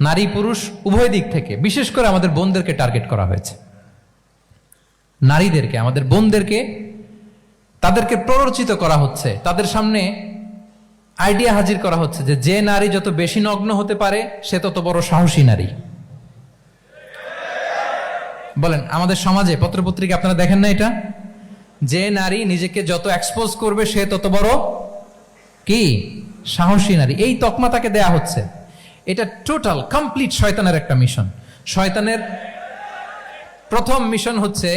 নারী পুরুষ উভয় দিক থেকে, বিশেষ করে আমাদের বোনদেরকে টার্গেট করা হয়েছে। নারীদেরকে, আমাদের বোনদেরকে, তাদেরকে প্ররোচিত করা হচ্ছে, তাদের সামনে আইডিয়া হাজির করা হচ্ছে যে যে নারী যত বেশি নগ্ন হতে পারে সে তত বড় সাহসী নারী। বলেন, আমাদের সমাজে পত্রপত্রিকা আপনারা দেখেন না এটা? যে নারী নিজেকে যত এক্সপোজ করবে সে তত বড় কি সাহসী নারী, এই তকমা তাকে দেয়া হচ্ছে। এটা টোটাল কমপ্লিট শয়তানের একটা মিশন। শয়তানের প্রথম মিশন হচ্ছে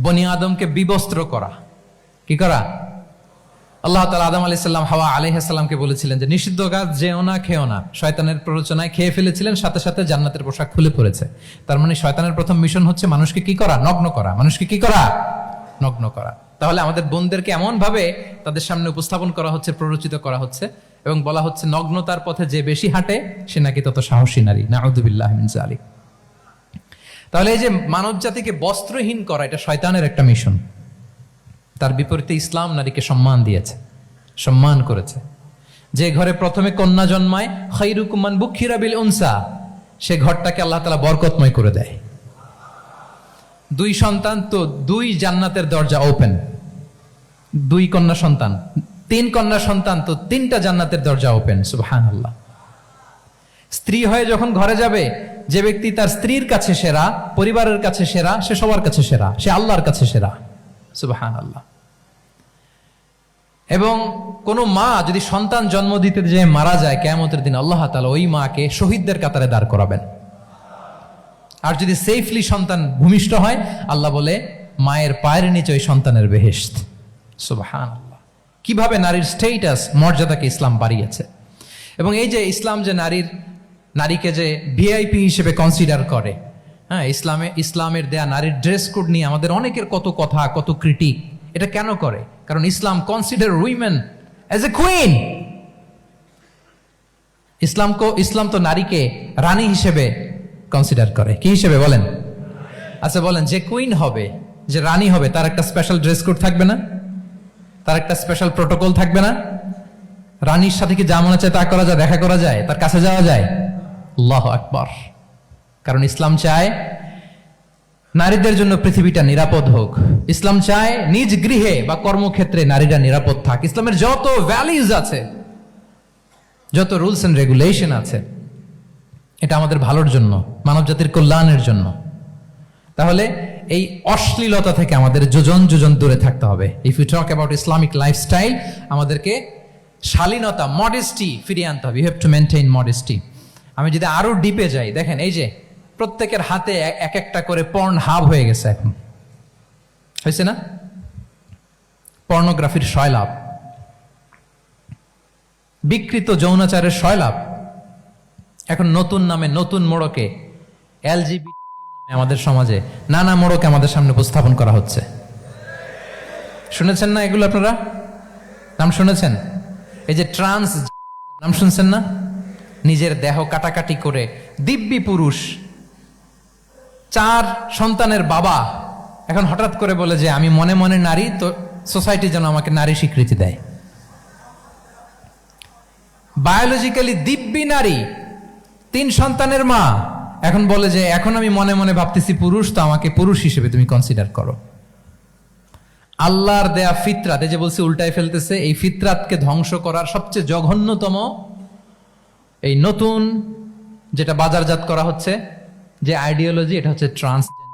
বনি আদমকে বিবস্ত্র করা। কি করা? আল্লাহ তাআলা আদম আলাইহিস সালাম, হাওয়া আলাইহিস সালামকে বলেছিলেন যে নিষিদ্ধ গাছ যেও না, খেও না। শয়তানের প্ররোচনায় খেয়ে ফেলেছিলেন, সাথে সাথে জান্নাতের পোশাক খুলে পড়েছে। তার মানে শয়তানের প্রথম মিশন হচ্ছে মানুষকে কি করা? নগ্ন করা। মানুষকে কি করা? নগ্ন করা। তাহলে আমাদের বোনদেরকে এমন ভাবে তাদের সামনে উপস্থাপন করা হচ্ছে, প্ররোচিত করা হচ্ছে এবং বলা হচ্ছে নগ্নতার পথে যে বেশি হাঁটে সে নাকি তত সাহসী নারী। নাউযুবিল্লাহি মিন যালিক। তাহলে এই যে মানব জাতিকে বস্ত্রহীন করা, এটা শয়তানের একটা মিশন। তার বিপরীতে ইসলাম নারীকে সম্মান দিয়েছে, সম্মান করেছে। যে ঘরে প্রথমে কন্যা জন্মায়, খায়রুকুম মান বুখিরা বিল উনসা, সে ঘরটাকে আল্লাহ তাআলা বরকতময় করে দেয়। 2 সন্তান তো 2 জান্নাতের দরজা ওপেন। 2 কন্যা সন্তান, 3 কন্যা সন্তান তো 3টা জান্নাতের দরজা ওপেন। সুবহানাল্লাহ। স্ত্রী হয়ে যখন ঘরে যাবে, যে ব্যক্তি তার স্ত্রীর কাছে সেরা, পরিবারের কাছে সেরা, সে সবার কাছে সেরা, সে আল্লাহর কাছে সেরা। সুবহানাল্লাহ। এবং কোন মা যদি সন্তান জন্ম দিতে যে মারা যায়, কিয়ামতের দিন আল্লাহ তাআলা ওই মাকে শহীদদের কাতারে দাঁড় করাবেন। আর যদি সেফলি সন্তান ভূমিষ্ঠ হয়, আল্লাহ বলে মায়ের পায়ের নিচে ওই সন্তানের বেহেশত। সুবহানাল্লাহ। কিভাবে নারীর স্টেটাস, মর্যাদাকে ইসলাম বাড়িয়েছে। এবং এই যে ইসলাম যে নারীকে যে ভিআইপি হিসেবে কনসিডার করে, হ্যাঁ, ইসলামের দেয়া নারীর ড্রেস কোড নিয়ে আমাদের অনেকের কত কথা, কত ক্রিটিক। এটা কেন করে? কারণ Islam consider women as a queen. ইসলাম তো নারীকে রানী হিসেবে কনসিডার করে। কি হিসেবে বলেন? আচ্ছা বলেন, যে কুইন হবে, যে রানী হবে, তার একটা স্পেশাল ড্রেস কোড থাকবে না? তার একটা স্পেশাল প্রোটোকল থাকবে না? রানীর সাথে কি যা মনে চায় তা করা যায়, দেখা করা যায়, তার কাছে যাওয়া যায়? আল্লাহু আকবার। কারণ ইসলাম চায় নারীদের জন্য পৃথিবীটা নিরাপদ হোক। ইসলাম চায় নিজ গৃহে বা কর্মক্ষেত্রে নারীরা নিরাপদ থাক। ইসলামের যত ভ্যালিউজ আছে, যত রুলস এন্ড রেগুলেশন আছে, এটা আমাদের ভালোর জন্য, মানব জাতির কল্যাণের জন্য। তাহলে এই অশ্লীলতা থেকে আমাদের যোজন যোজন দূরে থাকতে হবে। If you talk about Islamic lifestyle, আমাদেরকে শালীনতা, মডেস্টি ফিরিয়ে আনতে হবে। You have to maintain modesty. আমি যদি আরো ডিপে যাই, দেখেন এই যে প্রত্যেকের হাতে এক একটা করে পর্ন হাব হয়ে গেছে। এখন হয়েছে না? পর্নোগ্রাফির সয়লাভ, বিকৃত যৌনাচারের সয়লাভ। এখন নতুন নামে, নতুন মোড়কে, এলজিবিটি আমাদের সমাজে নানা মোড়কে আমাদের সামনে উপস্থাপন করা হচ্ছে। শুনেছেন না এগুলো? আপনারা নাম শুনেছেন? এই যে ট্রান্স, নাম শুনছেন না? নিজের দেহ কাটাকাটি করে দিব্যি পুরুষ, 4 সন্তানের বাবা, এখন হঠাৎ করে বলে যে আমি মনে মনে নারী, তো সোসাইটি যেন আমাকে নারী স্বীকৃতি দেয়। বায়োলজিক্যালি দিব্যি নারী, 3 সন্তানের মা, এখন বলে যে এখন আমি মনে মনে ভাবতেছি পুরুষ, তো আমাকে পুরুষ হিসেবে তুমি কনসিডার করো। আল্লাহর দেয়া ফিতরাত, এই যে বলছি উল্টায় ফেলতেছে, এই ফিতরাতকে ধ্বংস করার সবচেয়ে জঘন্যতম এই নতুন যেটা বাজারজাত করা হচ্ছে যে আইডিওলজি, এটা হচ্ছে ট্রান্সজেন্ডার।